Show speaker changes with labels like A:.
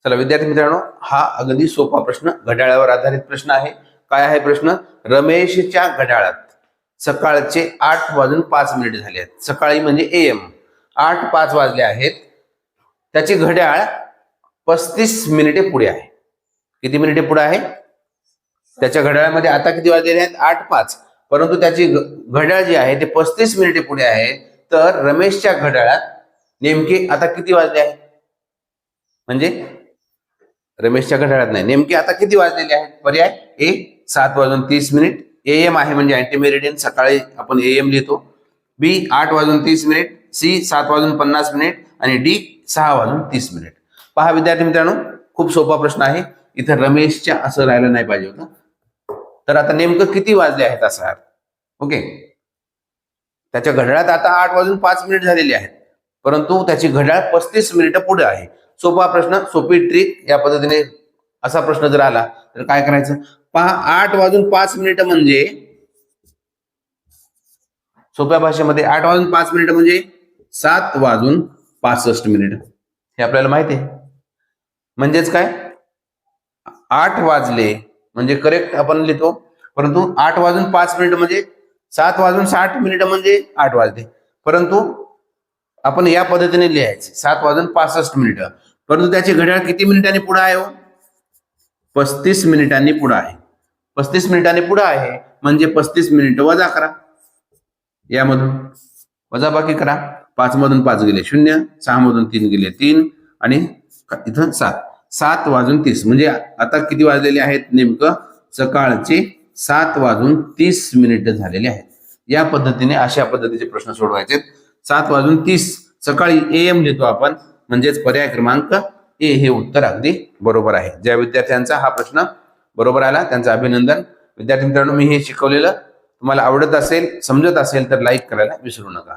A: चला विद्यार्थी मित्रांनो, हा अगदी सोपा प्रश्न, घड्याळावर आधारित प्रश्न आहे. काय आहे प्रश्न? रमेशच्या घड्याळात सकाळचे 8:05 झाले आहेत. सकाळी म्हणजे AM 8:05 वाजले आहेत. त्याची घड्याळ 35 मिनिटे पुढे आहे. किती मिनिटे पुढे आहे? त्याच्या घड्याळामध्ये आता किती वाजलेले आहेत? 8:05. परंतु त्याची घड्याळ जी आहे ते 35 मिनिटे पुढे आहे. तर रमेशच्या घड्याळात नेमके आता किती वाजले आहेत? म्हणजे रमेशच्या घड्याळात नाही, नेमके आता किती वाजलेले आहेत? पर्याय ए 7:30. AM आहे म्हणजे अँटी मेरिडियन, सकाळी आपण AM लिहितो. B 8:30. C 7:50 आणि D 6:30. पहा विद्यार्थी मित्रांनो, खूप सोपा प्रश्न आहे. इथं रमेशच्या असं राहिलं नाही पाहिजे होतं. तर आता नेमकं किती वाजले आहेत असा अर्थ. ओके, त्याच्या घड्याळात आता 8:05 झालेले आहेत, परंतु त्याची घड्याळ 35 मिनिटं पुढे आहे. सोपा प्रश्न, सोपी ट्रिक. या पद्धतीने असा प्रश्न जर आला तर काय करायचं? पहा, 8:05 म्हणजे सोप्या भाषेमध्ये 8:05 म्हणजे 7:65. हे आपल्याला माहिती आहे. म्हणजेच काय, 8 वाजले म्हणजे करेक्ट आपण लिहितो, परंतु 8:05 म्हणजे 7:60 म्हणजे 8 वाजले. परंतु आपण या पद्धतीने लिहायचे 7:65. परंतु त्याची घड्याळ किती मिनिटांनी पुढे आहे? 35 मिनिटांनी पुढे आहे. 35 मिनिटांनी पुढे आहे म्हणजे 35 मिनिटं वजा करा, यामधून वजाबाकी करा. 5 मधून 5 गेले 0, 6 मधून 3 गेले 3 आणि इथं 7:30 म्हणजे आता किती वाजलेले आहेत? नेमकं सकाळचे 7:30 झालेले आहेत. या पद्धतीने अशा पद्धतीचे प्रश्न सोडवायचे. 7:30 सकाळी AM लिहितो आपण, म्हणजेच पर्याय क्रमांक ए हे उत्तर अगदी बरोबर आहे. ज्या विद्यार्थ्यांचा हा प्रश्न बरोबर आला त्यांचं अभिनंदन. विद्यार्थी मित्रांनो, मी हे शिकवलेलं तुम्हाला आवडत असेल, समजत असेल तर लाईक करायला विसरू नका.